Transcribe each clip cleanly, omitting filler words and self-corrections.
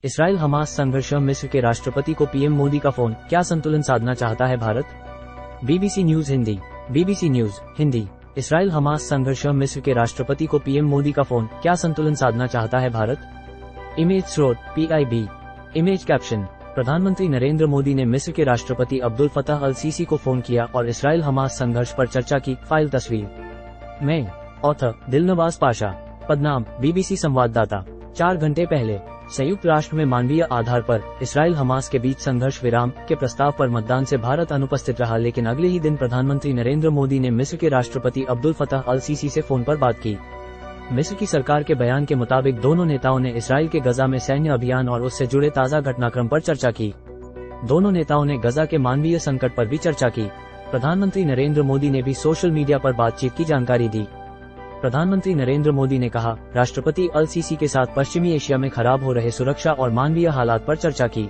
Israel Hamas संघर्ष, मिस्र के राष्ट्रपति को पीएम मोदी का फोन, क्या संतुलन साधना चाहता है Bharat. BBC news Hindi. BBC news Hindi. Israel Hamas संघर्ष, मिस्र के राष्ट्रपति को पीएम मोदी का फोन, क्या संतुलन साधना चाहता है भारत। इमेज स्रोत PIB। इमेज कैप्शन, प्रधानमंत्री नरेंद्र मोदी ने मिस्र के राष्ट्रपति अब्दुल फताह अल सीसी को फोन किया और इसराइल हमास संघर्ष पर चर्चा की। फाइल तस्वीर में ऑथर दिलनवाज पाशा, पदनाम बीबीसी संवाददाता। 4 घंटे पहले संयुक्त राष्ट्र में मानवीय आधार पर इसराइल हमास के बीच संघर्ष विराम के प्रस्ताव पर मतदान से भारत अनुपस्थित रहा, लेकिन अगले ही दिन प्रधानमंत्री नरेंद्र मोदी ने मिस्र के राष्ट्रपति अब्दुल फताह अल सीसी से फोन पर बात की। मिस्र की सरकार के बयान के मुताबिक दोनों नेताओं ने इसराइल के गजा में सैन्य अभियान और उससे जुड़े ताज़ा घटनाक्रम पर चर्चा की। दोनों नेताओं ने गजा के मानवीय संकट पर भी चर्चा की। प्रधानमंत्री नरेंद्र मोदी ने भी सोशल मीडिया पर बातचीत की जानकारी दी। प्रधानमंत्री नरेंद्र मोदी ने कहा, राष्ट्रपति अल सीसी के साथ पश्चिमी एशिया में खराब हो रहे सुरक्षा और मानवीय हालात पर चर्चा की।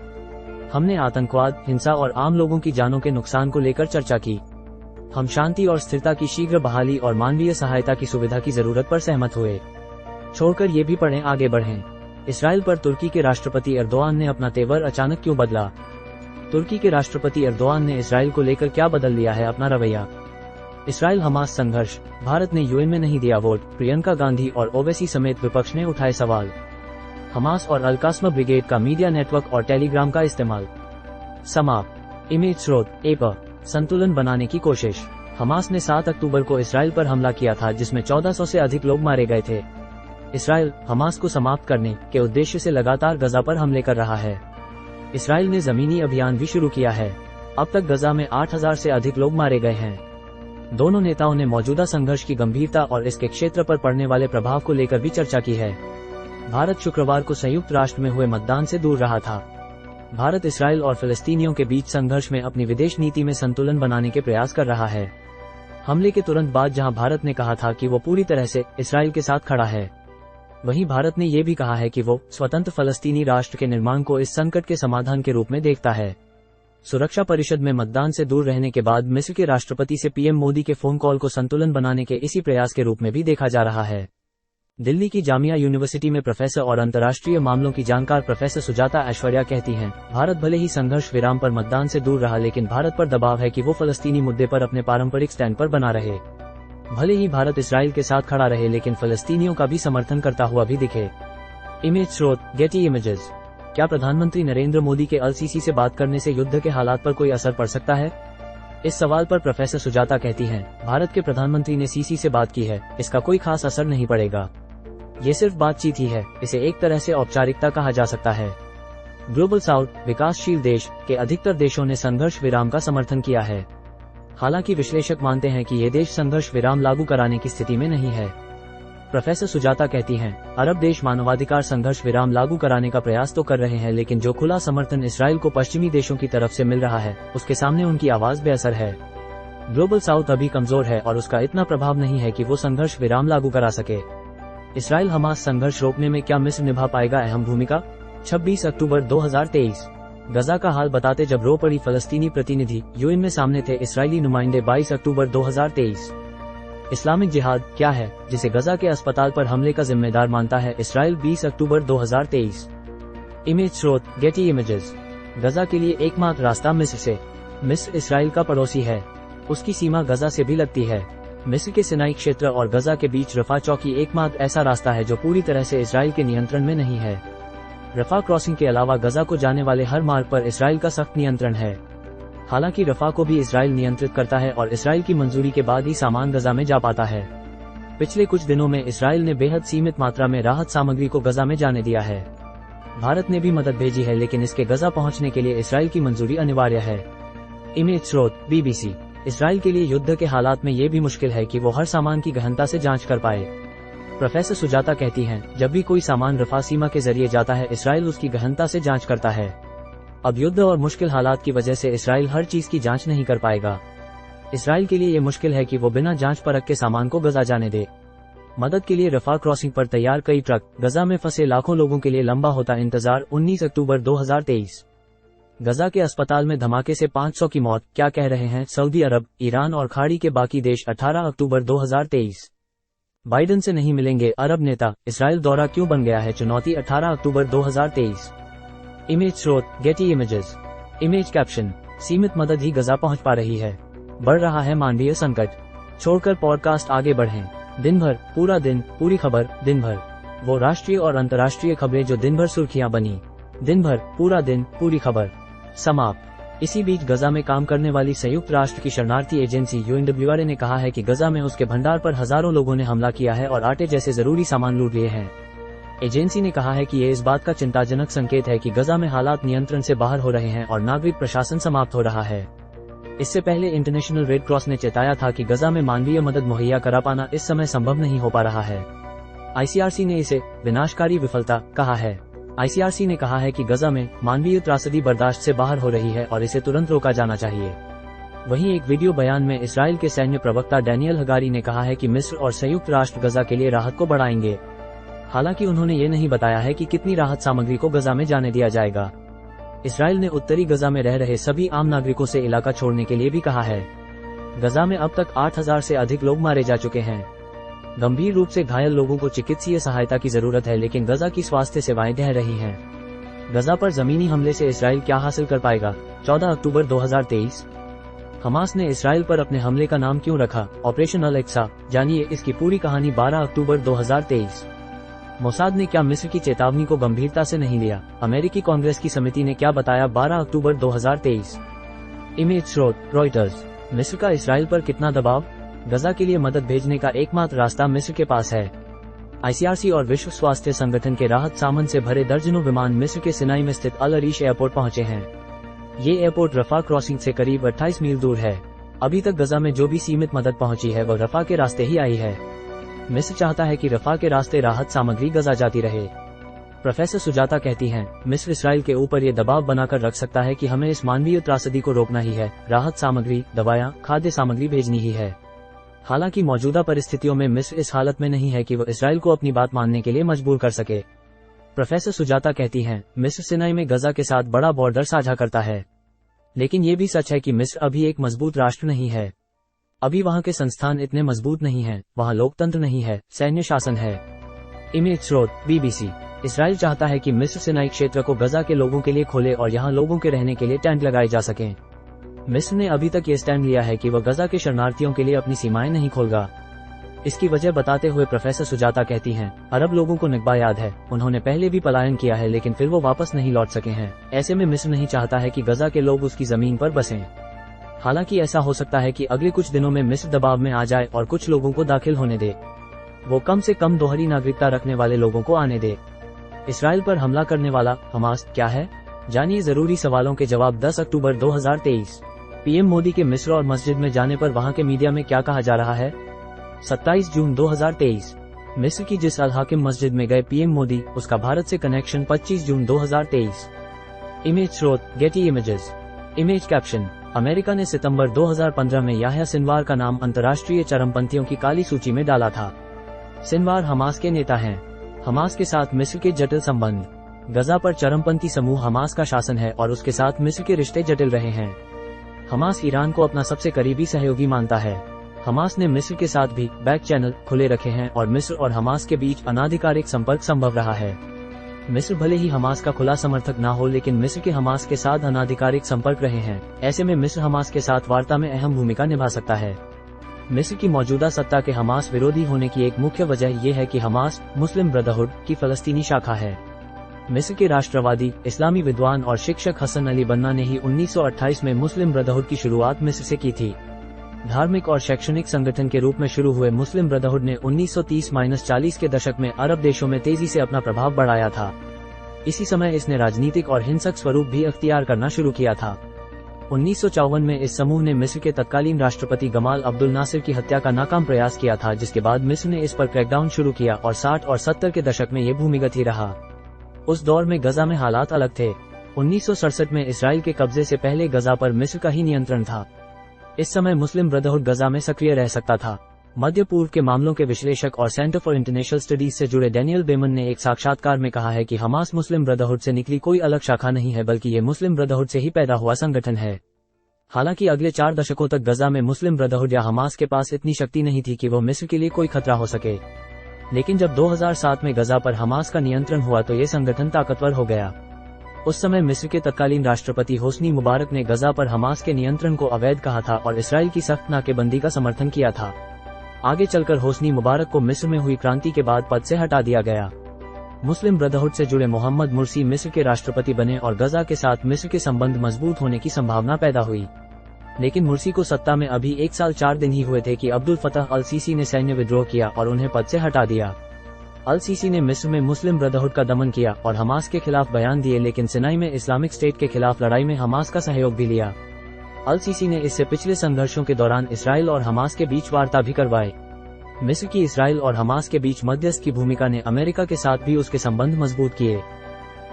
हमने आतंकवाद, हिंसा और आम लोगों की जानों के नुकसान को लेकर चर्चा की। हम शांति और स्थिरता की शीघ्र बहाली और मानवीय सहायता की सुविधा की जरूरत पर सहमत हुए। छोड़कर ये भी पढ़ें, आगे बढ़ें। इसराइल पर तुर्की के राष्ट्रपति एर्दोआन ने अपना तेवर अचानक क्यों बदला। तुर्की के राष्ट्रपति एर्दोआन ने इसराइल को लेकर क्या बदल लिया है अपना रवैया। इसराइल हमास संघर्ष, भारत ने यूएन में नहीं दिया वोट, प्रियंका गांधी और ओवैसी समेत विपक्ष ने उठाए सवाल। हमास और अल-कास्म ब्रिगेड का मीडिया नेटवर्क और टेलीग्राम का इस्तेमाल। समाप्त। इमेज स्रोत AP। संतुलन बनाने की कोशिश। हमास ने 7 अक्टूबर को इसराइल पर हमला किया था, जिसमें 1400 से अधिक लोग मारे गए थे। इसराइल हमास को समाप्त करने के उद्देश्य से लगातार गजा पर हमले कर रहा है। इसराइल ने जमीनी अभियान भी शुरू किया है। अब तक गजा में 8000 से अधिक लोग मारे गए हैं। दोनों नेताओं ने मौजूदा संघर्ष की गंभीरता और इसके क्षेत्र पर पड़ने वाले प्रभाव को लेकर भी चर्चा की है। भारत शुक्रवार को संयुक्त राष्ट्र में हुए मतदान से दूर रहा था। भारत इसराइल और फिलिस्तीनियों के बीच संघर्ष में अपनी विदेश नीति में संतुलन बनाने के प्रयास कर रहा है। हमले के तुरंत बाद जहां भारत ने कहा था कि वो पूरी तरह से इसराइल के साथ खड़ा है, वहीं भारत ने ये भी कहा है कि वो स्वतंत्र फलस्तीनी राष्ट्र के निर्माण को इस संकट के समाधान के रूप में देखता है। सुरक्षा परिषद में मतदान से दूर रहने के बाद मिस्र के राष्ट्रपति से पीएम मोदी के फोन कॉल को संतुलन बनाने के इसी प्रयास के रूप में भी देखा जा रहा है। दिल्ली की जामिया यूनिवर्सिटी में प्रोफेसर और अंतर्राष्ट्रीय मामलों की जानकार प्रोफेसर सुजाता ऐश्वर्या कहती हैं, भारत भले ही संघर्ष विराम पर मतदान से दूर रहा, लेकिन भारत पर दबाव है कि वो फलस्तीनी मुद्दे पर अपने पारंपरिक स्टैंड पर बना रहे। भले ही भारत इसराइल के साथ खड़ा रहे, लेकिन फलस्तीनियों का भी समर्थन करता हुआ भी दिखे। इमेज स्रोत गेटी इमेजेस। क्या प्रधानमंत्री नरेंद्र मोदी के अल सीसी से बात करने से युद्ध के हालात पर कोई असर पड़ सकता है। इस सवाल पर प्रोफेसर सुजाता कहती हैं, भारत के प्रधानमंत्री ने सीसी से बात की है, इसका कोई खास असर नहीं पड़ेगा। ये सिर्फ बातचीत ही है, इसे एक तरह से औपचारिकता कहा जा सकता है। ग्लोबल साउथ विकासशील देश के अधिकतर देशों ने संघर्ष विराम का समर्थन किया है। हालांकि विश्लेषक मानते हैं कि ये देश संघर्ष विराम लागू कराने की स्थिति में नहीं है। प्रोफेसर सुजाता कहती हैं, अरब देश मानवाधिकार संघर्ष विराम लागू कराने का प्रयास तो कर रहे हैं, लेकिन जो खुला समर्थन इसराइल को पश्चिमी देशों की तरफ से मिल रहा है, उसके सामने उनकी आवाज बेअसर है। ग्लोबल साउथ अभी कमजोर है और उसका इतना प्रभाव नहीं है कि वो संघर्ष विराम लागू करा सके। इसराइल हमास संघर्ष रोकने में क्या मिस्र निभा पाएगा अहम भूमिका। 26 अक्टूबर 2023। गजा का हाल बताते जब रो पड़ी फलस्तीनी प्रतिनिधि यूएन में सामने थे इस्राइली नुमाइंदे। 22 अक्टूबर 2023। इस्लामिक जिहाद क्या है, जिसे गजा के अस्पताल पर हमले का जिम्मेदार मानता है इसराइल। 20 अक्टूबर 2023। इमेज स्रोत गेटी इमेजेस। गजा के लिए एकमात्र रास्ता मिस्र से। मिस्र इसराइल का पड़ोसी है, उसकी सीमा गजा से भी लगती है। मिस्र के सिनाई क्षेत्र और गजा के बीच रफा चौकी एकमात्र ऐसा रास्ता है जो पूरी तरह से इसराइल के नियंत्रण में नहीं है। रफा क्रॉसिंग के अलावा गजा को जाने वाले हर मार्ग पर इसराइल का सख्त नियंत्रण है। हालांकि रफा को भी इसराइल नियंत्रित करता है और इसराइल की मंजूरी के बाद ही सामान गजा में जा पाता है। पिछले कुछ दिनों में इसराइल ने बेहद सीमित मात्रा में राहत सामग्री को गजा में जाने दिया है। भारत ने भी मदद भेजी है, लेकिन इसके गजा पहुंचने के लिए इसराइल की मंजूरी अनिवार्य है। इमेज स्रोत BBC। इसराइल के लिए युद्ध के हालात में ये भी मुश्किल है कि वो हर सामान की गहनता से जांच कर पाए। प्रोफेसर सुजाता कहती हैं, जब भी कोई सामान रफा सीमा के जरिए जाता है, इसराइल उसकी गहनता से जांच करता है। अब युद्ध और मुश्किल हालात की वजह से इसराइल हर चीज की जांच नहीं कर पाएगा। इसराइल के लिए ये मुश्किल है कि वो बिना जांच परख के सामान को गजा जाने दे। मदद के लिए रफा क्रॉसिंग पर तैयार कई ट्रक, गजा में फंसे लाखों लोगों के लिए लंबा होता इंतजार। 19 अक्टूबर 2023। गजा के अस्पताल में धमाके से 500 की मौत, क्या कह रहे हैं सऊदी अरब, ईरान और खाड़ी के बाकी देश। 18 अक्टूबर 2023। बाइडन से नहीं मिलेंगे अरब नेता, इसराइल दौरा क्यों बन गया है चुनौती। 18 अक्टूबर 2023। इमेज स्रोत गेटी इमेजेस। इमेज कैप्शन, सीमित मदद ही गजा पहुंच पा रही है, बढ़ रहा है मानवीय संकट। छोड़कर पॉडकास्ट आगे बढ़ें। दिन भर, पूरा दिन, पूरी खबर, दिन भर। वो राष्ट्रीय और अंतर्राष्ट्रीय खबरें जो दिन भर सुर्खियां बनी। दिन भर, पूरा दिन, पूरी खबर। समाप्त। इसी बीच गजा में काम करने वाली संयुक्त राष्ट्र की शरणार्थी एजेंसी UNWRA ने कहा है कि गजा में उसके भंडार पर हजारों लोगों ने हमला किया है और आटे जैसे जरूरी सामान लूट लिए हैं। एजेंसी ने कहा है कि ये इस बात का चिंताजनक संकेत है कि गजा में हालात नियंत्रण से बाहर हो रहे हैं और नागरिक प्रशासन समाप्त हो रहा है। इससे पहले इंटरनेशनल रेड क्रॉस ने चेताया था कि गजा में मानवीय मदद मुहैया करा पाना इस समय संभव नहीं हो पा रहा है। ICRC ने इसे विनाशकारी विफलता कहा है। ICRC ने कहा है कि गजा में मानवीय त्रासदी बर्दाश्त से बाहर हो रही है और इसे तुरंत रोका जाना चाहिए। वहीं एक वीडियो बयान में इस्राएल के सैन्य प्रवक्ता डैनियल हगारी ने कहा है कि मिस्र और संयुक्त राष्ट्र गजा के लिए राहत को बढ़ाएंगे। हालांकि उन्होंने ये नहीं बताया है कि कितनी राहत सामग्री को गजा में जाने दिया जाएगा। इस्राएल ने उत्तरी गजा में रह रहे सभी आम नागरिकों से इलाका छोड़ने के लिए भी कहा है। गजा में अब तक 8,000 से अधिक लोग मारे जा चुके हैं। गंभीर रूप से घायल लोगों को चिकित्सीय सहायता की जरूरत है, लेकिन गजा की स्वास्थ्य सेवाएं ढह रही हैं। गजा पर जमीनी हमले से इस्राएल क्या हासिल कर पाएगा? 14 अक्टूबर 2023। हमास ने इस्राएल पर अपने हमले का नाम क्यों रखा? Operation Alexa. जानिए इसकी पूरी कहानी। 12 अक्टूबर 2023। मोसाद ने क्या मिस्र की चेतावनी को गंभीरता से नहीं लिया? अमेरिकी कांग्रेस की समिति ने क्या बताया? 12 अक्टूबर 2023। इमेज स्रोत रॉयटर्स। मिस्र का इस्राएल पर कितना दबाव? गजा के लिए मदद भेजने का एकमात्र रास्ता मिस्र के पास है। ICRC और विश्व स्वास्थ्य संगठन के राहत सामान से भरे दर्जनों विमान मिस्र के सिनाई में स्थित अल अरीश एयरपोर्ट पहुंचे हैं। ये एयरपोर्ट रफा क्रॉसिंग से करीब 28 मील दूर है। अभी तक गजा में जो भी सीमित मदद पहुंची है वह रफा के रास्ते ही आई है। मिस्र चाहता है कि रफा के रास्ते राहत सामग्री गजा जाती रहे। प्रोफेसर सुजाता कहती हैं, मिस्र इस्राएल के ऊपर ये दबाव बनाकर रख सकता है कि हमें इस मानवीय त्रासदी को रोकना ही है, राहत सामग्री, दवाएं, खाद्य सामग्री भेजनी ही है। हालांकि मौजूदा परिस्थितियों में मिस्र इस हालत में नहीं है कि वो इस्राएल को अपनी बात मानने के लिए मजबूर कर सके। प्रोफेसर सुजाता कहती हैं, मिस्र सिनाई में गजा के साथ बड़ा बॉर्डर साझा करता है, लेकिन ये भी सच है कि मिस्र अभी एक मजबूत राष्ट्र नहीं है। अभी वहाँ के संस्थान इतने मजबूत नहीं हैं, वहाँ लोकतंत्र नहीं है, सैन्य शासन है। इमेज स्रोत BBC। इस्राएल चाहता है कि मिस्र सिनाई क्षेत्र को गजा के लोगों के लिए खोले और यहाँ लोगों के रहने के लिए टेंट लगाए जा सकें। मिस्र ने अभी तक ये स्टैंड लिया है कि वह गजा के शरणार्थियों के लिए अपनी सीमाएं नहीं खोलेगा। इसकी वजह बताते हुए प्रोफेसर सुजाता कहती हैं, अरब लोगों को निकबा याद है, उन्होंने पहले भी पलायन किया है लेकिन फिर वो वापस नहीं लौट सके हैं। ऐसे में मिस्र नहीं चाहता है कि गजा के लोग उसकी जमीन पर बसें। हालांकि ऐसा हो सकता है कि अगले कुछ दिनों में मिस्र दबाव में आ जाए और कुछ लोगों को दाखिल होने दे। वो कम से कम दोहरी नागरिकता रखने वाले लोगों को आने दे। इस्राएल पर हमला करने वाला हमास क्या है? जानिए जरूरी सवालों के जवाब। 10 अक्टूबर 2023। PM मोदी के मिस्र और मस्जिद में जाने पर वहां के मीडिया में क्या कहा जा रहा है? 27 जून 2023। मिस्र की जिस अल हाकिम मस्जिद में गए PM मोदी, उसका भारत से कनेक्शन। 25 जून 2023। इमेज स्रोत Getty images. Image caption, America ने सितंबर 2015 में याह्या सिनवार का नाम अंतर्राष्ट्रीय चरमपंथियों की काली सूची में डाला था। सिनवार हमास के नेता हैं। हमास के साथ मिस्र के जटिल संबंध। गजा पर चरमपंथी समूह हमास का शासन है और उसके साथ मिस्र के रिश्ते जटिल रहे हैं। हमास ईरान को अपना सबसे करीबी सहयोगी मानता है। हमास ने मिस्र के साथ भी बैक चैनल खुले रखे हैं और मिस्र और हमास के बीच अनाधिकारिक संपर्क संभव रहा है। मिस्र भले ही हमास का खुला समर्थक ना हो, लेकिन मिस्र के हमास के साथ अनाधिकारिक संपर्क रहे हैं। ऐसे में मिस्र हमास के साथ वार्ता में अहम भूमिका निभा सकता है। मिस्र की मौजूदा सत्ता के हमास विरोधी होने की एक मुख्य वजह यह है कि हमास मुस्लिम ब्रदरहुड की फलस्तीनी शाखा है। मिस्र के राष्ट्रवादी इस्लामी विद्वान और शिक्षक हसन अली बन्ना ने ही 1928 में मुस्लिम ब्रदरहुड की शुरुआत मिस्र से की थी। धार्मिक और शैक्षणिक संगठन के रूप में शुरू हुए मुस्लिम ब्रदरहुड ने 1930-40 के दशक में अरब देशों में तेजी से अपना प्रभाव बढ़ाया था। इसी समय इसने राजनीतिक और हिंसक स्वरूप भी अख्तियार करना शुरू किया था। 1954 में इस समूह ने मिस्र के तत्कालीन राष्ट्रपति गमाल अब्दुल नासिर की हत्या का नाकाम प्रयास किया था, जिसके बाद मिस्र ने इस पर क्रैकडाउन शुरू किया और 60 और 70 के दशक में ये भूमिगत ही रहा। उस दौर में गजा में हालात अलग थे। 1967 में इसराइल के कब्जे से पहले गजा पर मिस्र का ही नियंत्रण था। इस समय मुस्लिम ब्रदरहुड गजा में सक्रिय रह सकता था। मध्य पूर्व के मामलों के विश्लेषक और सेंटर फॉर इंटरनेशनल स्टडीज से जुड़े डैनियल बेमन ने एक साक्षात्कार में कहा है कि हमास मुस्लिम ब्रदरहुड से निकली कोई अलग शाखा नहीं है, बल्कि ये मुस्लिम ब्रदरहुड से ही पैदा हुआ संगठन है। हालांकि अगले 4 दशकों तक गजा में मुस्लिम ब्रदरहुड या हमास के पास इतनी शक्ति नहीं थी कि वो मिस्र के लिए कोई खतरा हो सके। लेकिन जब 2007 में गजा पर हमास का नियंत्रण हुआ तो ये संगठन ताकतवर हो गया। उस समय मिस्र के तत्कालीन राष्ट्रपति होस्नी मुबारक ने गजा पर हमास के नियंत्रण को अवैध कहा था और इसराइल की सख्त नाकेबंदी का समर्थन किया था। आगे चलकर होस्नी मुबारक को मिस्र में हुई क्रांति के बाद पद से हटा दिया गया। मुस्लिम ब्रदरहुड से जुड़े मोहम्मद मुर्सी मिस्र के राष्ट्रपति बने और गजा के साथ मिस्र के संबंध मजबूत होने की संभावना पैदा हुई। लेकिन मुर्सी को सत्ता में अभी 1 साल 4 दिन ही हुए थे कि अब्दुल फतह अल सीसी ने सैन्य विद्रोह किया और उन्हें पद से हटा दिया। अल सीसी ने मिस्र में मुस्लिम ब्रदरहुड का दमन किया और हमास के खिलाफ बयान दिए, लेकिन सिनाई में इस्लामिक स्टेट के खिलाफ लड़ाई में हमास का सहयोग भी लिया। अल सीसी ने इससे पिछले संघर्षों के दौरान इसराइल और हमास के बीच वार्ता भी करवाए। मिस्र की इसराइल और हमास के बीच मध्यस्थ की भूमिका ने अमेरिका के साथ भी उसके संबंध मजबूत किए।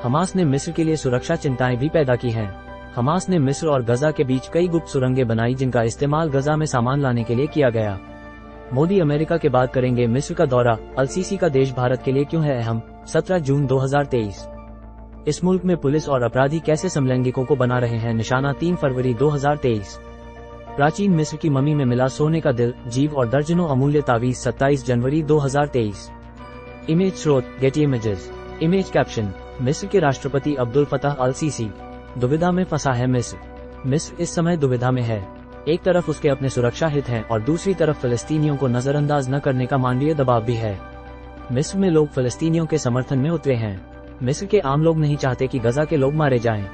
हमास ने मिस्र के लिए सुरक्षा चिंताएं भी पैदा की हैं। हमास ने मिस्र और गजा के बीच कई गुप्त सुरंगें बनाई जिनका इस्तेमाल गजा में सामान लाने के लिए किया गया। मोदी अमेरिका के बाद करेंगे मिस्र का दौरा, अल सीसी का देश भारत के लिए क्यों है अहम। 17 जून 2023। इस मुल्क में पुलिस और अपराधी कैसे समलैंगिकों को बना रहे हैं निशाना। 3 फरवरी 2023। प्राचीन मिस्र की ममी में मिला सोने का दिल, जीव और दर्जनों अमूल्य तावीज। 27 जनवरी 2023। इमेज स्रोत गेटी इमेजेस। इमेज कैप्शन, मिस्र के राष्ट्रपति अब्दुल फतह अल सीसी। दुविधा में फंसा है मिस्र। मिस्र इस समय दुविधा में है। एक तरफ उसके अपने सुरक्षा हित हैं और दूसरी तरफ फिलिस्तीनियों को नजरअंदाज न करने का मानवीय दबाव भी है। मिस्र में लोग फिलिस्तीनियों के समर्थन में उतरे हैं। मिस्र के आम लोग नहीं चाहते कि गजा के लोग मारे जाएं।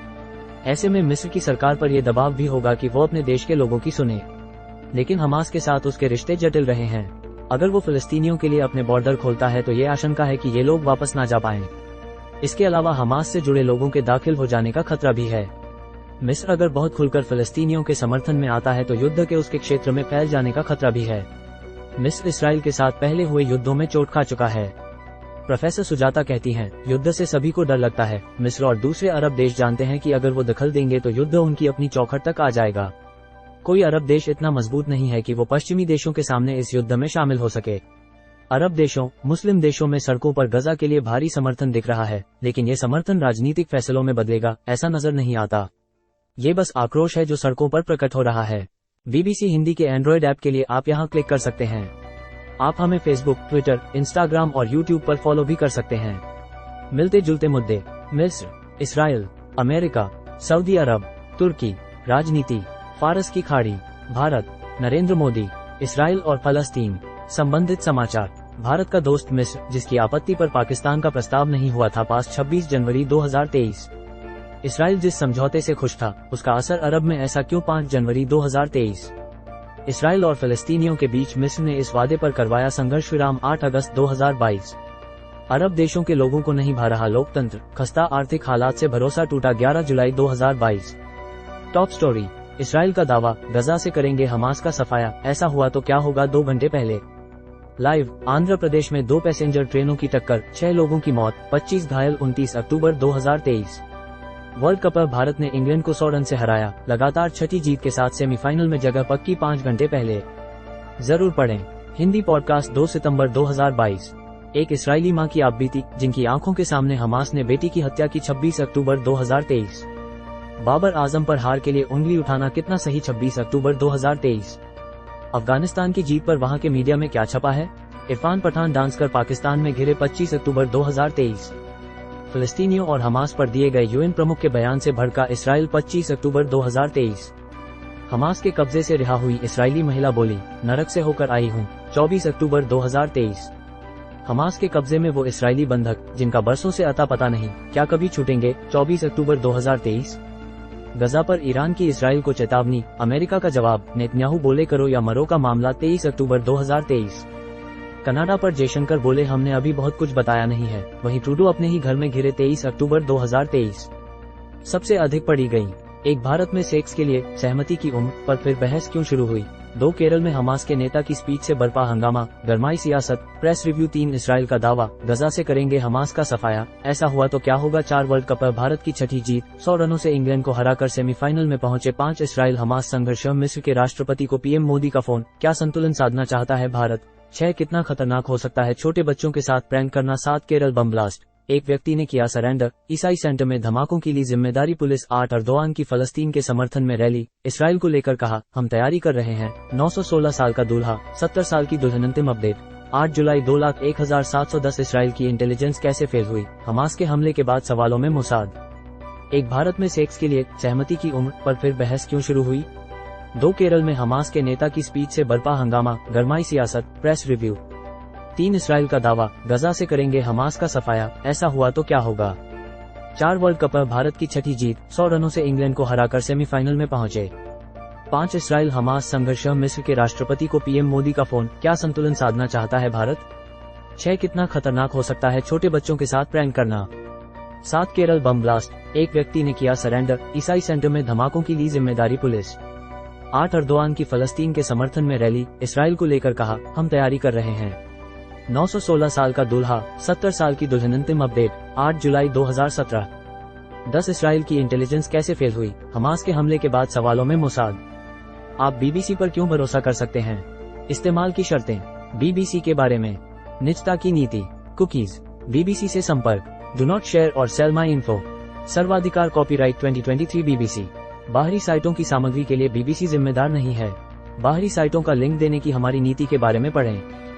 ऐसे में मिस्र की सरकार पर यह दबाव भी होगा कि वो अपने देश के लोगों की सुने। लेकिन हमास के साथ उसके रिश्ते जटिल रहे हैं। अगर वो फिलिस्तीनियों के लिए अपने बॉर्डर खोलता है तो ये आशंका है कि ये लोग वापस ना जा पाएं। इसके अलावा हमास से जुड़े लोगों के दाखिल हो जाने का खतरा भी है। मिस्र अगर बहुत खुलकर फिलिस्तीनियों के समर्थन में आता है तो युद्ध के उसके क्षेत्र में फैल जाने का खतरा भी है। मिस्र इसराइल के साथ पहले हुए युद्धों में चोट खा चुका है। प्रोफेसर सुजाता कहती हैं, युद्ध से सभी को डर लगता है। मिस्र और दूसरे अरब देश जानते हैं कि अगर वो दखल देंगे तो युद्ध उनकी अपनी चौखट तक आ जाएगा। कोई अरब देश इतना मजबूत नहीं है कि वो पश्चिमी देशों के सामने इस युद्ध में शामिल हो सके। अरब देशों, मुस्लिम देशों में सड़कों पर गजा के लिए भारी समर्थन दिख रहा है, लेकिन ये समर्थन राजनीतिक फैसलों में बदलेगा ऐसा नजर नहीं आता। ये बस आक्रोश है जो सड़कों पर प्रकट हो रहा है। BBC हिंदी के एंड्रॉयड ऐप के लिए आप यहाँ क्लिक कर सकते हैं। आप हमें फेसबुक, ट्विटर, इंस्टाग्राम और यूट्यूब पर फॉलो भी कर सकते हैं। मिलते जुलते मुद्दे, मिस्र, इसराइल, अमेरिका, सऊदी अरब, तुर्की, राजनीति, फारस की खाड़ी, भारत, नरेंद्र मोदी, इसराइल और फलस्तीन। संबंधित समाचार। भारत का दोस्त मिस्र, जिसकी आपत्ति पर पाकिस्तान का प्रस्ताव नहीं हुआ था, पास 26 जनवरी 2023। इसराइल जिस समझौते से खुश था, उसका असर अरब में ऐसा क्यों। 5 जनवरी 2023। इसराइल और फिलिस्तीनियों के बीच मिस्र ने इस वादे पर करवाया संघर्ष विराम। 8 अगस्त 2022। अरब देशों के लोगों को नहीं भा रहा लोकतंत्र, खस्ता आर्थिक हालात से भरोसा टूटा। 11 जुलाई 2022। Top story. इसराइल का दावा, गजा से करेंगे हमास का सफाया, ऐसा हुआ तो क्या होगा। 2 घंटे पहले। लाइव। आंध्र प्रदेश में 2 पैसेंजर ट्रेनों की टक्कर, 6 लोगों की मौत, 25 घायल। 29 अक्टूबर 2023। वर्ल्ड कप पर भारत ने इंग्लैंड को 100 रन से हराया, लगातार छठी जीत के साथ सेमीफाइनल में जगह पक्की। 5 घंटे पहले। जरूर पढ़ें। हिंदी पॉडकास्ट 2 सितंबर 2022। एक इस्राएली मां की आपबीती, जिनकी आंखों के सामने हमास ने बेटी की हत्या की। 26 अक्टूबर 2023। बाबर आजम पर हार के लिए उंगली उठाना कितना सही। 26 अक्टूबर 2023। अफगानिस्तान की जीत पर वहां के मीडिया में क्या छपा है। इरफान पठान डांस कर पाकिस्तान में घिरे। 25 अक्टूबर 2023। फिलिस्तीनियों और हमास पर दिए गए यूएन प्रमुख के बयान से भड़का इसराइल। 25 अक्टूबर 2023। हमास के कब्जे से रिहा हुई इसराइली महिला बोली, नरक से होकर आई हूं। 24 अक्टूबर 2023। हमास के कब्जे में वो इसराइली बंधक जिनका बरसों से अता पता नहीं, क्या कभी छूटेंगे। 24 अक्टूबर 2023। गजा पर ईरान की इसराइल को चेतावनी, अमेरिका का जवाब, नेतन्याहू बोले करो या मरो का मामला। 23 अक्टूबर 2023। कनाडा पर जयशंकर बोले हमने अभी बहुत कुछ बताया नहीं है, वहीं ट्रूडो अपने ही घर में घिरे। 23 अक्टूबर 2023। सबसे अधिक पढ़ी गई। एक भारत में सेक्स के लिए सहमति की उम्र पर फिर बहस क्यों शुरू हुई। 2 केरल में हमास के नेता की स्पीच से बरपा हंगामा, गरमाई सियासत। Press review. 3 इसराइल का दावा, गजा से करेंगे हमास का सफाया, ऐसा हुआ तो क्या होगा। 4 वर्ल्ड कप पर भारत की छठी जीत, 100 रनों से इंग्लैंड को हराकर सेमीफाइनल में पहुंचे। 5 इसराइल हमास संघर्ष। मिस्र के राष्ट्रपति को पीएम मोदी का फोन, क्या संतुलन साधना चाहता है भारत। 6 कितना खतरनाक हो सकता है छोटे बच्चों के साथ प्रैंक करना। 7 केरल बम ब्लास्ट, एक व्यक्ति ने किया सरेंडर। ईसाई सेंटर में धमाकों की ली जिम्मेदारी पुलिस। 8 अर्दोआन की फलस्तीन के समर्थन में रैली, इसराइल को लेकर कहा हम तैयारी कर रहे हैं। 916 साल का दूल्हा, 70 साल की दुल्हन। अंतिम अपडेट। 8 जुलाई 2,01,710। इसराइल की इंटेलिजेंस कैसे फेल हुई, हमास के हमले के बाद सवालों में मोसाद। एक भारत में सेक्स के लिए सहमति की उम्र पर फिर बहस क्यों शुरू हुई? 2 केरल में हमास के नेता की स्पीच से बरपा हंगामा, गरमाई सियासत, प्रेस रिव्यू। 3 इसराइल का दावा, गजा से करेंगे हमास का सफाया, ऐसा हुआ तो क्या होगा? 4 वर्ल्ड कप पर भारत की छठी जीत, 100 रनों से इंग्लैंड को हराकर सेमीफाइनल में पहुंचे। 5 इसराइल हमास संघर्ष, मिस्र के राष्ट्रपति को पीएम मोदी का फोन, क्या संतुलन साधना चाहता है भारत? 6 कितना खतरनाक हो सकता है छोटे बच्चों के साथ प्रैंक करना? 7 केरल बम ब्लास्ट, एक व्यक्ति ने किया सरेंडर, ईसाई सेंटर में धमाकों की ली जिम्मेदारी पुलिस। 8 अर्दोआन की फलस्तीन के समर्थन में रैली, इसराइल को लेकर कहा, हम तैयारी कर रहे हैं। 916 साल का दूल्हा, 70 साल की दुल्हन। अंतिम अपडेट 8 जुलाई 2017। 10 इसराइल की इंटेलिजेंस कैसे फेल हुई, हमास के हमले के बाद सवालों में मोसाद। आप बीबीसी पर क्यों भरोसा कर सकते हैं? इस्तेमाल की शर्तें, बीबीसी के बारे में, निजता की नीति, कुकीज, बीबीसी से संपर्क, डू नॉट शेयर और सेल माई इन्फो, सर्वाधिकार कॉपीराइट 2023 बीबीसी। बाहरी साइटों की सामग्री के लिए बीबीसी जिम्मेदार नहीं है। बाहरी साइटों का लिंक देने की हमारी नीति के बारे में पढ़ें।